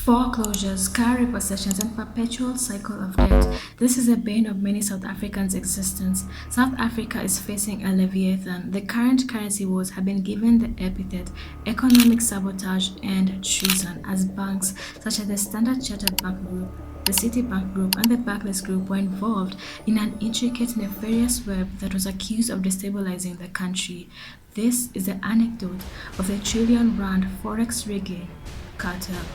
Foreclosures, car repossessions, and perpetual cycle of debt. This is a bane of many South Africans' existence. South Africa is facing a leviathan. The current currency wars have been given the epithet economic sabotage and treason as banks such as the Standard Chartered Bank Group, the Citibank Group, and the Barclays Group were involved in an intricate, nefarious web that was accused of destabilizing the country. This is the anecdote of the trillion rand Forex rigging cartel.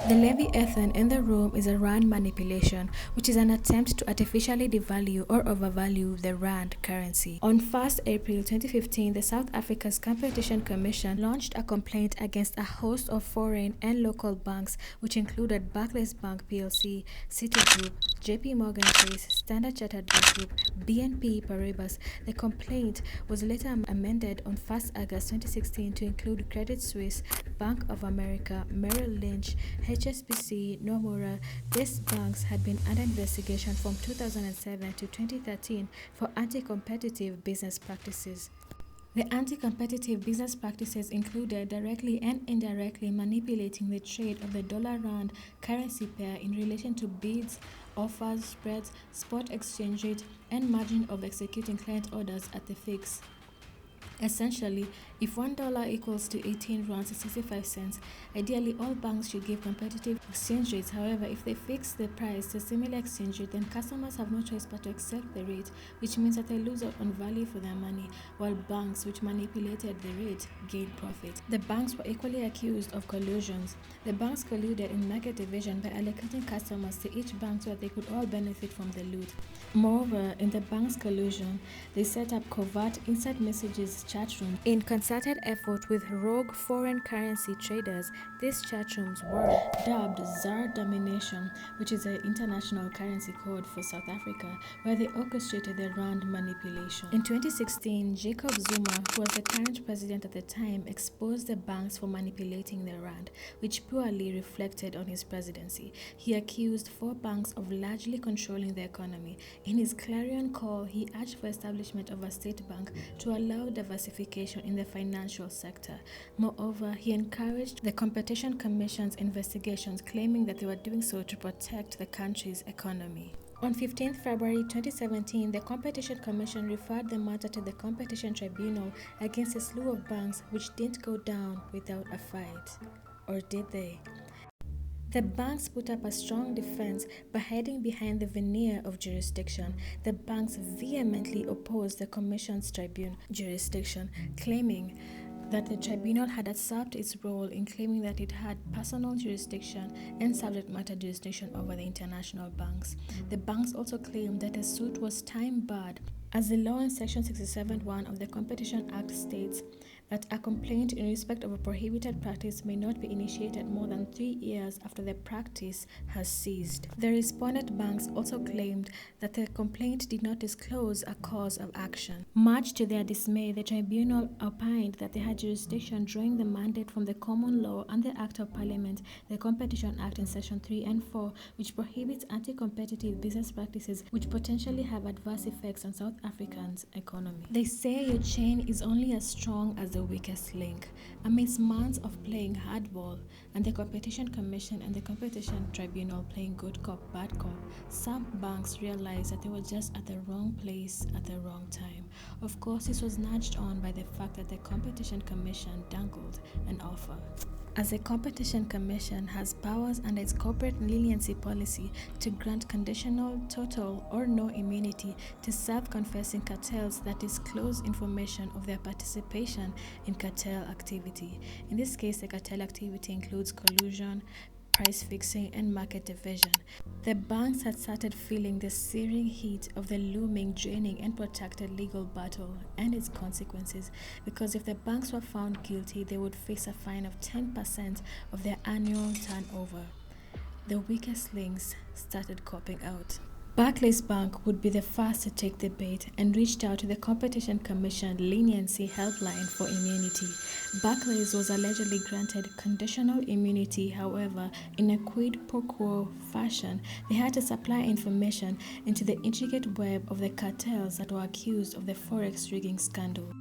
The Leviathan in the room is a rand manipulation, which is an attempt to artificially devalue or overvalue the rand currency. On 1st April 2015, the South Africa's Competition Commission launched a complaint against a host of foreign and local banks, which included Barclays Bank plc, Citigroup, JP Morgan Chase, Standard Chartered Bank Group, BNP Paribas. The complaint was later amended on 1st August 2016 to include Credit Suisse, Bank of America, Merrill Lynch, HSBC, Nomura. These banks had been under investigation from 2007 to 2013 for anti-competitive business practices. The anti-competitive business practices included directly and indirectly manipulating the trade of the dollar-rand currency pair in relation to bids, offers, spreads, spot exchange rate, and margin of executing client orders at the fix. Essentially, if $1 equals to 18 rands and 65 cents, ideally all banks should give competitive exchange rates. However, if they fix the price to a similar exchange rate, then customers have no choice but to accept the rate, which means that they lose out on value for their money, while banks which manipulated the rate gain profit. The banks were equally accused of collusions. The banks colluded in market division by allocating customers to each bank so that they could all benefit from the loot. Moreover, in the bank's collusion, they set up covert inside messages chat rooms. In concerted effort with rogue foreign currency traders, these chat rooms were dubbed ZAR Domination, which is an international currency code for South Africa, where they orchestrated the rand manipulation. In 2016, Jacob Zuma, who was the current president at the time, exposed the banks for manipulating the rand, which poorly reflected on his presidency. He accused four banks of largely controlling the economy. In his clarion call, he urged for establishment of a state bank to allow diversification in the financial sector. Moreover, he encouraged the Competition Commission's investigations, claiming that they were doing so to protect the country's economy. On 15 February 2017, the Competition Commission referred the matter to the Competition Tribunal against a slew of banks which didn't go down without a fight. Or did they? The banks put up a strong defense by hiding behind the veneer of jurisdiction. The banks vehemently opposed the Commission's tribunal jurisdiction, claiming that the tribunal had usurped its role in claiming that it had personal jurisdiction and subject matter jurisdiction over the international banks. The banks also claimed that the suit was time-barred, as the law in Section 67(1) of the Competition Act states that a complaint in respect of a prohibited practice may not be initiated more than 3 years after the practice has ceased. The respondent banks also claimed that the complaint did not disclose a cause of action. Much to their dismay, the tribunal opined that they had jurisdiction drawing the mandate from the common law and the Act of Parliament, the Competition Act in Section 3 and 4, which prohibits anti-competitive business practices which potentially have adverse effects on South Africans' economy. They say your chain is only as strong as the weakest link. Amidst months of playing hardball and the Competition Commission and the Competition Tribunal playing good cop, bad cop, some banks realized that they were just at the wrong place at the wrong time. Of course, this was nudged on by the fact that the Competition Commission dangled an offer. As the Competition Commission has powers under its corporate leniency policy to grant conditional, total, or no immunity to self-confessing cartels that disclose information of their participation in cartel activity. In this case, the cartel activity includes collusion, price fixing, and market division. The banks had started feeling the searing heat of the looming, draining, and protracted legal battle and its consequences, because if the banks were found guilty, they would face a fine of 10% of their annual turnover. The weakest links started copping out. Barclays Bank would be the first to take the bait and reached out to the Competition Commission leniency helpline for immunity. Barclays was allegedly granted conditional immunity. However, in a quid pro quo fashion, they had to supply information into the intricate web of the cartels that were accused of the Forex rigging scandal.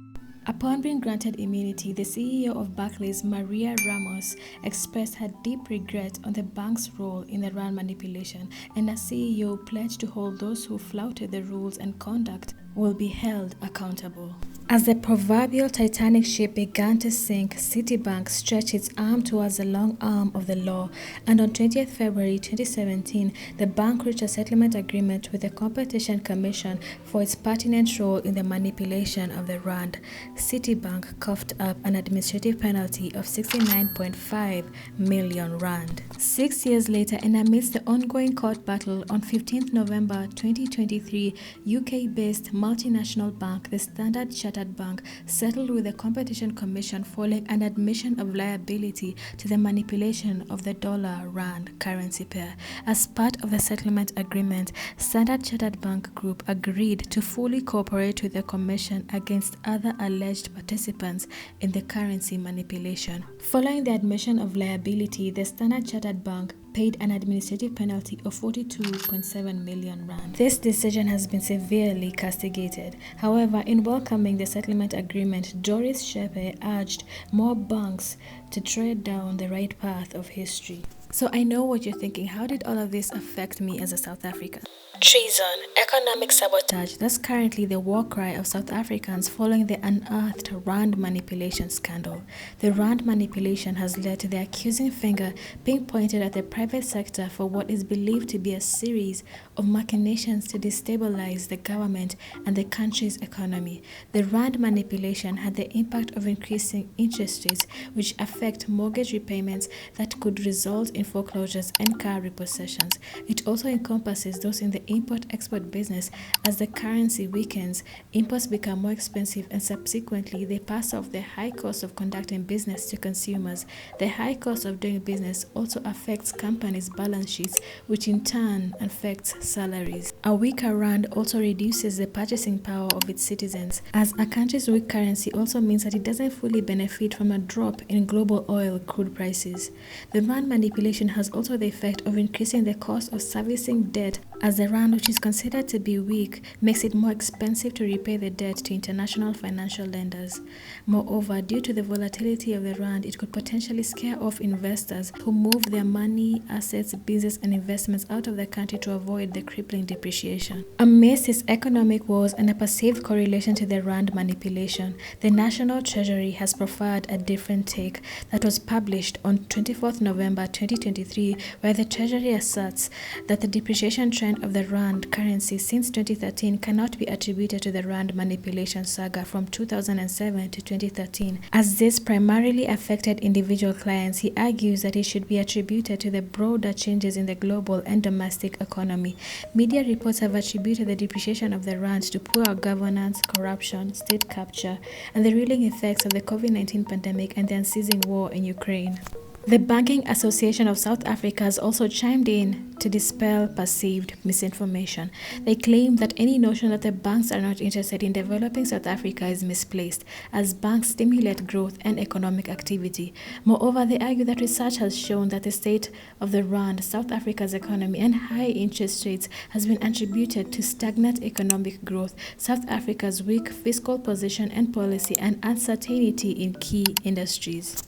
Upon being granted immunity, the CEO of Barclays, Maria Ramos, expressed her deep regret on the bank's role in the rand manipulation, and as CEO pledged to hold those who flouted the rules and conduct will be held accountable. As the proverbial Titanic ship began to sink, Citibank stretched its arm towards the long arm of the law, and on 20th February 2017, the bank reached a settlement agreement with the Competition Commission for its pertinent role in the manipulation of the rand. Citibank coughed up an administrative penalty of 69.5 million rand. 6 years later, and amidst the ongoing court battle, on 15th November 2023, UK-based multinational bank, the Standard Chartered Bank, settled with the Competition Commission following an admission of liability to the manipulation of the dollar-rand currency pair. As part of the settlement agreement, Standard Chartered Bank Group agreed to fully cooperate with the Commission against other alleged participants in the currency manipulation. Following the admission of liability, the Standard Chartered Bank paid an administrative penalty of 42.7 million rand. This decision has been severely castigated. However, in welcoming the settlement agreement, Doris Shepe urged more banks to tread down the right path of history. So I know what you're thinking. How did all of this affect me as a South African? Treason, economic sabotage. That's currently the war cry of South Africans following the unearthed rand manipulation scandal. The rand manipulation has led to the accusing finger being pointed at the private sector for what is believed to be a series of machinations to destabilize the government and the country's economy. The rand manipulation had the impact of increasing interest rates, which affect mortgage repayments that could result in foreclosures and car repossessions. It also encompasses those in the import-export business. As the currency weakens, imports become more expensive and subsequently they pass off the high cost of conducting business to consumers. The high cost of doing business also affects companies' balance sheets, which in turn affects salaries. A weaker rand also reduces the purchasing power of its citizens, as a country's weak currency also means that it doesn't fully benefit from a drop in global oil crude prices. The rand manipulation has also the effect of increasing the cost of servicing debt, as the rand, which is considered to be weak, makes it more expensive to repay the debt to international financial lenders. Moreover, due to the volatility of the rand, it could potentially scare off investors who move their money, assets, business, and investments out of the country to avoid the crippling depreciation. Amidst its economic woes and a perceived correlation to the rand manipulation, the National Treasury has profiled a different take that was published on 24th November 2023, where the Treasury asserts that the depreciation trend of the rand currency since 2013 cannot be attributed to the rand manipulation saga from 2007 to 2013, as this primarily affected individual clients. He argues that it should be attributed to the broader changes in the global and domestic economy. Media reports have attributed the depreciation of the rand to poor governance, corruption, state capture, and the reeling effects of the COVID-19 pandemic and the unceasing war in Ukraine. The Banking Association of South Africa has also chimed in to dispel perceived misinformation. They claim that any notion that the banks are not interested in developing South Africa is misplaced, as banks stimulate growth and economic activity. Moreover, they argue that research has shown that the state of the rand, South Africa's economy, and high interest rates has been attributed to stagnant economic growth, South Africa's weak fiscal position and policy, and uncertainty in key industries.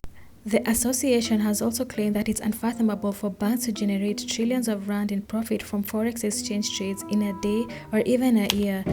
The association has also claimed that it's unfathomable for banks to generate trillions of rand in profit from Forex exchange trades in a day or even a year.